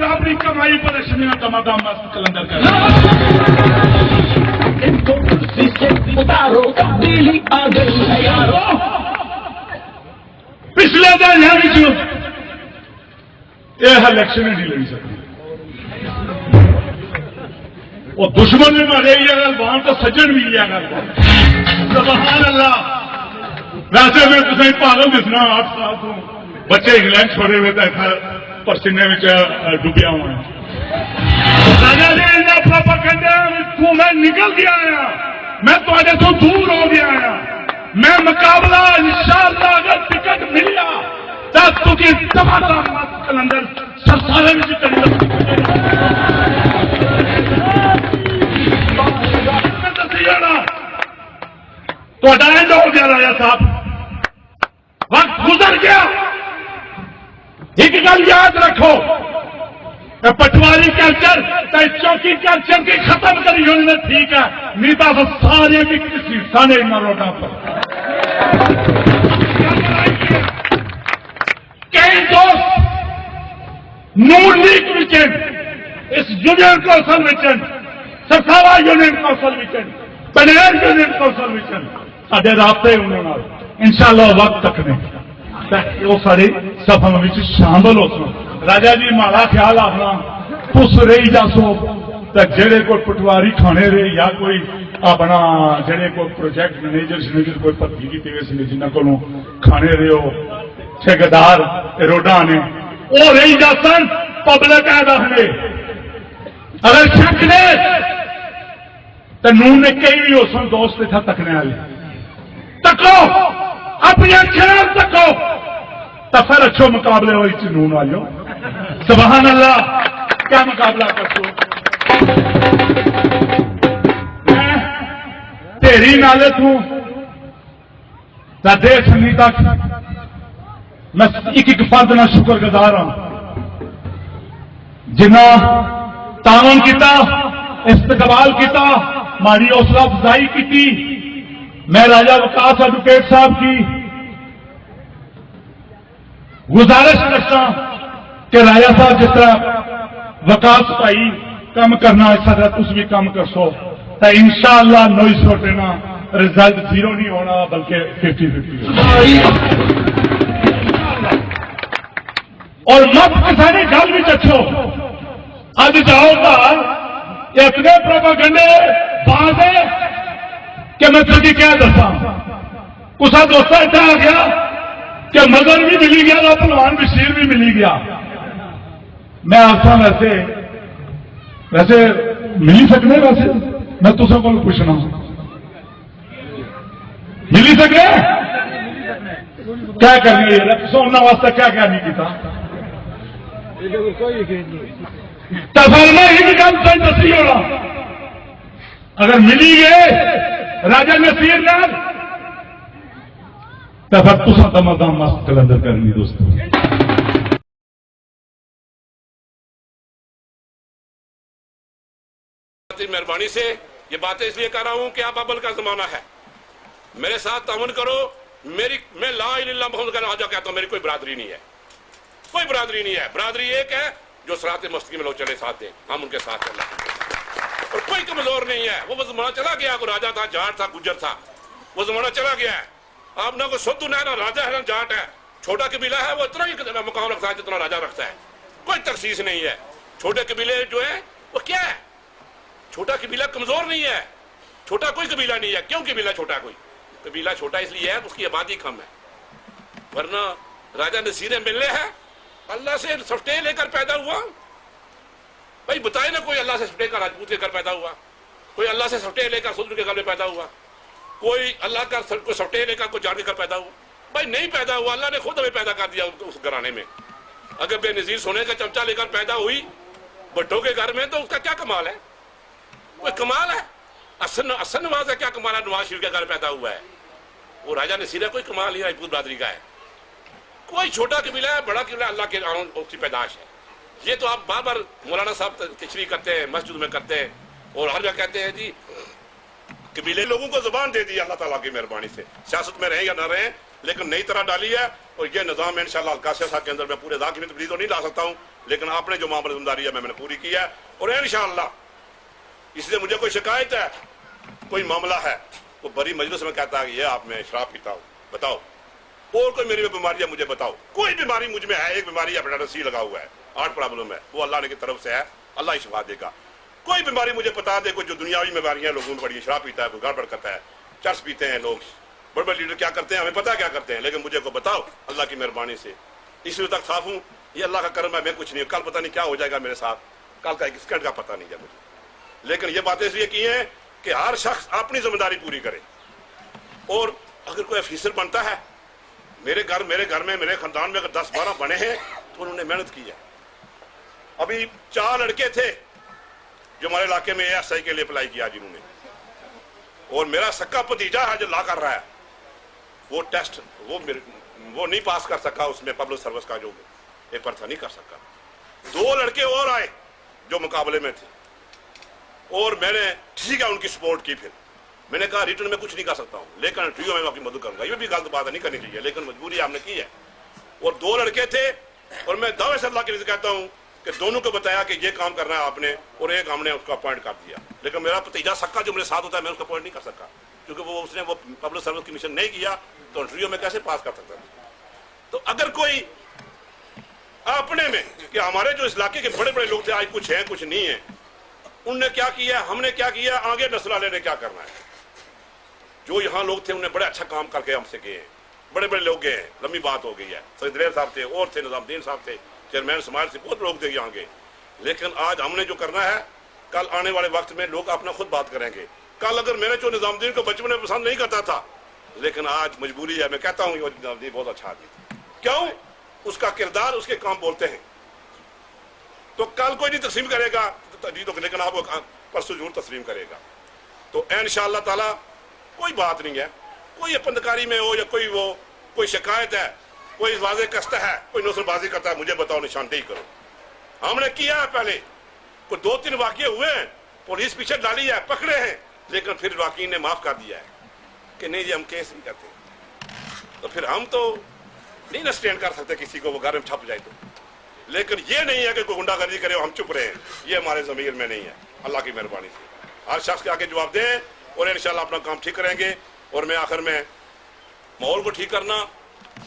अपनी कमाई पर शमीना दमादम मस्त कलंदर कर इनको कुर्सी से उतारो, तब्दीली आ गई है यारो। पिछले दिन यह इलेक्शन नहीं लड़ी सकती, वो दुश्मन भी मारे वहां तो सज्जन भी लिया गल। सुभान अल्लाह। वैसे मैं तुझे पागल दिसना 8 साल तो बच्चे इंग्लैंड छोड़े हुए थे पसीने में डूबिया हुआ है। तू मैं निकल गया आया, मैं थोड़े तो दूर हो गया आया। मैं मुकाबला इंशाअल्लाह अगर टिकट मिलिया तो तुझे तमाम कलंदर सरसारे में तो एंड हो गया राजा साहब, वक्त गुजर गया। एक गल याद रखो, पटवारी कल्चर चौकी कल्चर की खत्म करी होने ठीक है, नहीं तो सारे की किसी साने रोडा पर कई दोस्त नून लीग विचन, इस यूनियन कौंसल विचन, सरसावा यूनियन कौंसल विचन, बनेर यूनियन कौंसल विचन साडे राबते उन्होंने इंशाअल्लाह वक्त तक ने वो सारे सफा में शामिल हो सो। राजा जी माड़ा ख्याल अपना तुस रही जासो तो जेड़े कोई पटवारी खाने रहे या कोई अपना जेड़े कोई प्रोजेक्ट मैनेजर शनेजर कोई भर्ती की जिन्होंने को खाने रहे हो ठेकेदार रोडा ने वो रही जासन पब्लिक रखने। अगर शक ने तो नून ने कई भी हो सन दोस्त था तकने वाले तको अपनी अखियां तको तो फिर अच्छो मुकाबले हो नून वालों। सुभान अल्लाह, क्या मुकाबला करसो तेरी नाले तू देश सनी तक मैं एक फर्द ना शुक्रगुजार हाँ जिन्ना तावन किया, इस्तकबाल किया, माड़ी हौसला अफजाई की। मैं राजा वकास एडवोकेट साहब की गुजारिश करता कि राजा साहब जिस तरह वकास भाई कम करना इस तरह तुम भी कम करसो तो इंशाअल्लाह नोई सोटेना रिजल्ट 0 नहीं होना बल्कि 50-50 और मत किसानी गल भी अच्छो अज जाओगा इतने प्रोपेगेंडे बात है कि मैं तुझे क्या दसा। कुछ दोस्त इतना आ गया कि मगर भी मिली गया तो पहलवान बशीर भी मिली गया। मैं आखा वैसे मिली सकते वैसे मैं तुझे को पूछना मिली सकते क्या करनी है उन्होंने वास्ते क्या क्या नहीं किया। तो फिर मैं एक गल सही दसी होना अगर मिली गए राजा नसीर नाल तो फिर तुसा दमादम मस्त कलंदर करनी दोस्तों। मेहरबानी से ये बातें इसलिए कर रहा हूं कि आप अबल का जमाना है, मेरे साथ तावन करो। मैं ला इलाहा इल्लल्लाह मुहम्मद का राजा कहता हूं, मेरी कोई बरादरी नहीं है, कोई बरादरी नहीं है। बरादरी एक है जो सराते मस्ती में लोग चले साथ हैं, हम उनके साथ चलना और कोई कमजोर नहीं है। वो जमाना चला गया, कोई राजा था, जाट था, गुज्जर था, वो जमाना चला गया है। आप ना कोई सुद्ध ना राजा है ना जाट है, छोटा कबीला है वो इतना ही मुकाम रखता है जितना राजा रखता है, कोई तखसीस नहीं है। छोटे कबीले जो है वो क्या है, छोटा कबीला कमजोर नहीं है, छोटा कोई कबीला नहीं है। क्यों कबीला छोटा, कोई कबीला छोटा इसलिए है उसकी आबादी कम है, वरना राजा नसीर मिलने है अल्लाह से सफ्टे लेकर पैदा हुआ। भाई बताए ना कोई अल्लाह से सफ्टे का राजपूत लेकर पैदा हुआ, कोई अल्लाह से सफ्टे लेकर शूद्र के घर में पैदा हुआ, कोई अल्लाह का कोई सफ्टे लेकर कोई जान कर पैदा हुआ। भाई नहीं पैदा हुआ, अल्लाह ने खुद हमें पैदा कर दिया उस घराने में। अगर बेनजीर सोने का चमचा लेकर पैदा हुई भट्टों के घर में तो उसका क्या कमाल है, कोई कमाल है। असन नवाज का क्या कमाल है, नवाज शरीफ के घर पैदा हुआ है। वो राजा नसीर कोई कमाल नहीं राजपूत बरादरी का है, कोई छोटा कबीला है बड़ा कबीला अल्लाह के उसकी पैदाश है। ये तो आप बार बार मौलाना साहब तशरीह करते हैं, मस्जिद में करते हैं और हर जगह कहते हैं जी कबीले लोगों को जुबान दे दी अल्लाह ताला की मेहरबानी से, सियासत में रहे या ना रहे लेकिन नई तरह डाली है। और ये निज़ाम इंशाअल्लाह कासिया साहब के अंदर मैं पूरे दाखिल में तब्दीली तो नहीं ला सकता हूँ, लेकिन आपने जो मामला जिम्मेदारी है मैंने पूरी की है। और इंशाअल्लाह इसलिए मुझे कोई शिकायत है, कोई मामला है, वो बड़ी मजलिस में कहता है कि ये आप मैं शराब पीता हूँ, बताओ। और कोई मेरी बीमारी है मुझे बताओ। कोई बीमारी मुझ में है, एक बीमारी है सी लगा हुआ है, हार्ट प्रॉब्लम है, वो अल्लाह ने की तरफ से है, अल्लाह ही शिफा देगा। कोई बीमारी मुझे बता दे, कोई जो दुनियावी बीमारियां लोगों में बड़ी, शराब पीता है, कोई गड़बड़ करता है, चर्च पीते हैं लोग, बड़े बड़े लीडर क्या करते हैं हमें पता क्या करते हैं, लेकिन मुझे को बताओ अल्लाह की मेहरबानी से इस वक्त तक साफ हूँ। ये अल्लाह का कर्म है, मैं कुछ नहीं, कल पता नहीं क्या हो जाएगा मेरे साथ, कल का एक सेकंड का पता नहीं है मुझे। लेकिन ये बातें इसलिए की हैं कि हर शख्स अपनी जिम्मेदारी पूरी करे। और अगर कोई अफीसर बनता है, मेरे घर में मेरे खानदान में अगर 10-12 बने हैं तो उन्होंने मेहनत की है। अभी 4 लड़के थे जो हमारे इलाके में ASI के लिए अप्लाई किया जिन्होंने, और मेरा सक्का भतीजा है जो ला कर रहा है, वो टेस्ट वो नहीं पास कर सका, उसमें पब्लिक सर्विस का जो पेपर था नहीं कर सका। 2 लड़के और आए जो मुकाबले में थे, और मैंने ठीक है उनकी सपोर्ट की। फिर मैंने कहा रिटर्न में कुछ नहीं कर सकता हूँ, लेकिन इंटरव्यू में आपकी मदद करूंगा। ये भी गलत बात नहीं करनी चाहिए, लेकिन मजबूरी हमने की है। और 2 लड़के थे, और मैं दावे से अल्लाह के लिए कहता हूँ कि दोनों को बताया कि ये काम करना है आपने, और एक हमने उसका अपॉइंट कर दिया। लेकिन मेरा भतीजा सक्का जो मेरे साथ होता है मैं उसका अपॉइंट नहीं कर सका, क्योंकि उसने पब्लिक सर्विस कमीशन नहीं किया, तो इंटरव्यू में कैसे पास कर सकता। तो अगर कोई अपने में कि हमारे जो इस इलाके के बड़े बड़े लोग थे, आज कुछ हैं कुछ नहीं है, उनने क्या किया, हमने क्या किया, आगे नस्ल वाले ने क्या करना है। जो यहाँ लोग थे उन्हें बड़े अच्छा काम करके हमसे गए हैं, बड़े बड़े लोग गए हैं, लंबी बात हो गई है। सईद साहब थे, और थे निजामुद्दीन साहब थे, चेयरमैन समाज से बहुत लोग थे यहाँ के। लेकिन आज हमने जो करना है, कल आने वाले वक्त में लोग अपना खुद बात करेंगे। कल अगर मैंने जो निजामुद्दीन को बचपन में पसंद नहीं करता था, लेकिन आज मजबूरी है, मैं कहता हूँ निजामुद्दीन बहुत अच्छा आदमी। क्यों? उसका किरदार, उसके काम बोलते हैं। तो कल कोई नहीं तस्लीम करेगा जी, तो लेकिन आप परसों जरूर तस्लीम करेगा। तो इंशाअल्लाह ताला कोई बात नहीं है, कोई अपनदकारी में हो या कोई शिकायत है, कोई वाजे कस्त है, कोई नौसरबाजी करता है, मुझे बताओ, निशानदेही करो। हमने किया है पहले, कोई 2-3 वाकये हुए हैं, पुलिस पीछे डाली है, पकड़े हैं, लेकिन फिर वकील ने माफ कर दिया है कि नहीं जी हम केस नहीं करते। तो फिर हम तो नहीं ना स्टैंड कर सकते किसी को, वो घर में छप जाए तो। लेकिन ये नहीं है कि कोई गुंडागर्दी करे हम चुप रहे, ये हमारे ज़मीर में नहीं है। अल्लाह की मेहरबानी से हर शख्स के आगे जवाब दें, और इंशाअल्लाह अपना काम ठीक करेंगे। और मैं आखिर में माहौल को ठीक करना,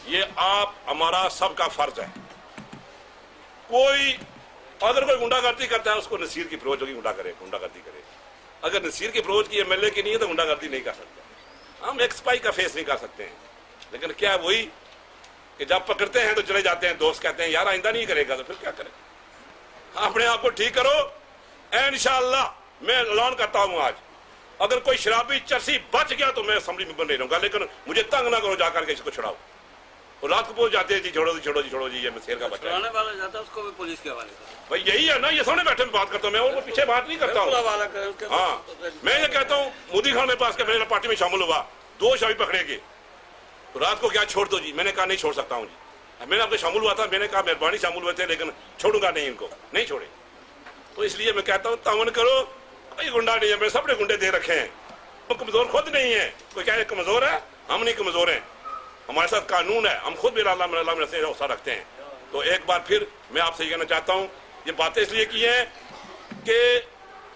ये आप हमारा सबका फर्ज है। अगर कोई गुंडागर्दी करता है, उसको नसीर की अप्रोच होगी, गुंडागर्दी करे। अगर नसीर की अप्रोच की MLA की नहीं है तो गुंडागर्दी नहीं कर सकते। हम एक स्पाई का फेस नहीं कर सकते हैं, लेकिन क्या है वही कि जब पकड़ते हैं तो चले जाते हैं, दोस्त कहते हैं यार आइंदा नहीं करेगा, तो फिर क्या करें। अपने आप को ठीक करो। इंशाअल्लाह मैं ऐलान करता हूं आज, अगर कोई शराबी चरसी बच गया तो मैं असेंबली में बन नहीं रहूंगा, लेकिन मुझे तंग ना करो जाकर के इसको छुड़ाओ। और रात को पहुंच जाते हैं जी छोड़ो जी ये शेर का बच्चा वाला जाता है, उसको भी पुलिस के हवाले करो। भाई यही है ना, ये सामने बैठे में बात करता हूँ मैं, और पीछे बात नहीं करता हूँ। हाँ, मैं ये कहता हूँ मोदी खान मेरे पास के मेरे पार्टी में शामिल हुआ, 2 शराबी पकड़े गए, तो रात को क्या छोड़ दो जी, मैंने कहा नहीं छोड़ सकता हूँ जी। मैंने आपसे शामिल हुआ था, मैंने कहा मेहरबानी शामिल हुए थे, लेकिन छोड़ूंगा नहीं, इनको नहीं छोड़े। तो इसलिए मैं कहता हूँ तावन करो, कोई गुंडा नहीं है, मेरे सबने गुंडे दे रखे हैं, वो कमजोर खुद नहीं है। कोई क्या कमजोर है? हम नहीं कमजोर हैं, हमारे साथ कानून है, हम खुद भी अल्लाह से हौसला रखते हैं। तो एक बार फिर मैं आपसे ये कहना चाहता हूँ, ये बातें इसलिए की हैं कि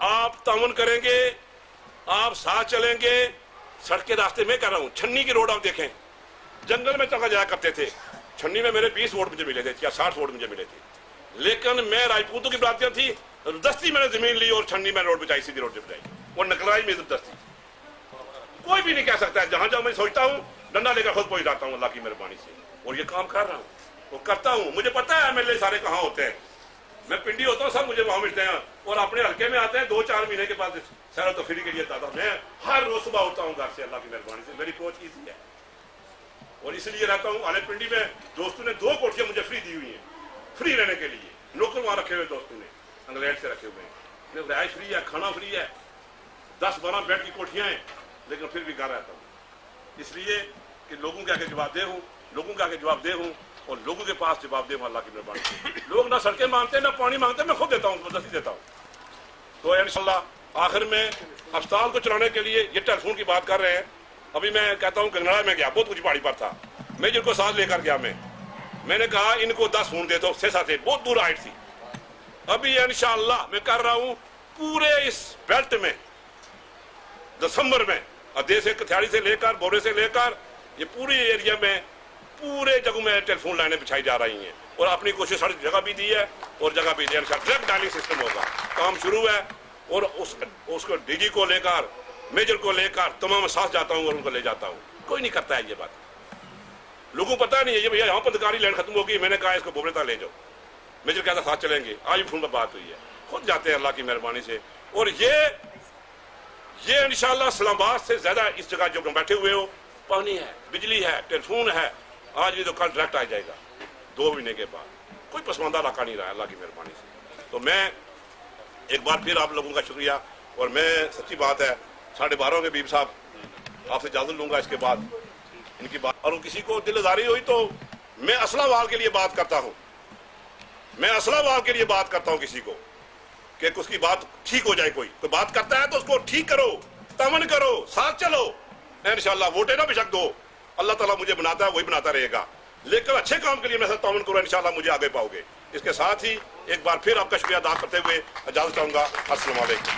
आप तावन करेंगे, आप साथ चलेंगे। सड़क के रास्ते में कह रहा हूँ, छन्नी की रोड आप देखें, जंगल में चला जाया करते थे। छन्नी में मेरे 20 वोट मुझे मिले थे या 60 वोट मुझे मिले थे, लेकिन मैं राजपूतों की बरातियां थी, दस्ती मैंने जमीन ली और छन्नी में रोड बचाई, सीधी रोड बचाई, वो नकलाई में दस्ती। कोई भी नहीं कह सकता है, जहां जहां मैं सोचता हूँ डंडा लेकर खुद पहुंच जाता हूँ अल्लाह की मेहरबानी से, और ये काम कर रहा हूँ, वो करता हूँ। मुझे पता है MLA सारे कहाँ होते हैं, मैं पिंडी होता हूँ, सब मुझे वहां मिलते हैं, और अपने हल्के में आते हैं 2-4 महीने के बाद सैर तफरी के लिए आता हूँ। मैं हर रोज सुबह उठता हूँ घर से, अल्लाह की मेहरबानी से मेरी पहुंच ईजी है, और इसलिए रहता हूँ। आले पिंडी में दोस्तों ने 2 कोठियां मुझे फ्री दी हुई है, फ्री रहने के लिए। नौकर वहां रखे हुए दोस्तों ने, इंग्लैंड से रखे हुए हैं, रिहाइश फ्री है, खाना फ्री है, 10-12 बेड की कोठियां हैं, लेकिन फिर भी घर रहता हूँ, इसलिए कि लोगों के आगे जवाबदेह हूँ, लोगों के आगे जवाबदेह हूँ, और लोगों के पास जवाबदेह हूँ अल्लाह की मेहरबानी से। लोग ना सड़कें मांगते हैं ना पानी मांगते हैं, मैं खुद देता हूँ, जबरदस्ती देता हूँ। तो इंशाअल्लाह आखिर में अस्पताल को चलाने के लिए ये टेलीफोन की बात कर रहे हैं। अभी मैं कहता हूँ गंगनाड़ा में गया, बहुत कुछ पहाड़ी पर था, मेजर को साथ लेकर गया मैंने कहा इनको 10 फोन दे दो, 6 थे, बहुत दूर हाइट थी। अभी इंशाअल्लाह मैं कर रहा हूं पूरे इस बेल्ट में दिसंबर में, अधे से कथाड़ी से लेकर बोरे से लेकर ये पूरे एरिया में पूरे जगह में टेलीफोन लाइनें बिछाई जा रही हैं और अपनी कोशिश हर जगह भी दी है और जगह भी दी है। डायरेक्ट डायलिंग सिस्टम होगा, काम शुरू है और उसको डीजी को लेकर मेजर को लेकर तमाम साथ जाता हूँ और उनको ले जाता हूँ। कोई नहीं करता है ये बात, लोगों को पता नहीं है। ये भैया यहाँ पत्रकारी लाइन खत्म होगी, मैंने कहा इसको बोबरे तक ले जाओ, मेजर कहता साथ चलेंगे। आज भी फोन पर बात हुई है, खुद जाते हैं अल्लाह की मेहरबानी से। और ये इंशाअल्लाह इस्लामाबाद से ज्यादा इस जगह जो बैठे हुए हो, पानी है, बिजली है, टेलीफोन है, आज भी तो कल डायरेक्ट आ जाएगा 2 महीने के बाद। कोई पसमानदा इलाका नहीं रहा अल्लाह की मेहरबानी से। तो मैं एक बार फिर आप लोगों का शुक्रिया, और मैं सच्ची बात है 12:30 होंगे बीब साहब, आपसे इजाजत लूंगा इसके बाद इनकी बात। और किसी को दिलदारी हुई तो मैं असला वाल के लिए बात करता हूँ, मैं असला वाल के लिए बात करता हूँ किसी को कि उसकी बात ठीक हो जाए। कोई बात करता है तो उसको ठीक करो, तमन करो, साथ चलो, इंशाअल्लाह वोटे ना बेशक दो, अल्लाह ताला मुझे बनाता है वही बनाता रहेगा, लेकिन अच्छे काम के लिए मेरे साथ ताउन करो, इंशाअल्लाह मुझे आगे पाओगे। इसके साथ ही एक बार फिर आपका शुक्रिया अदा करते हुए इजाजत चाहूंगा। अस्सलाम वालेकुम।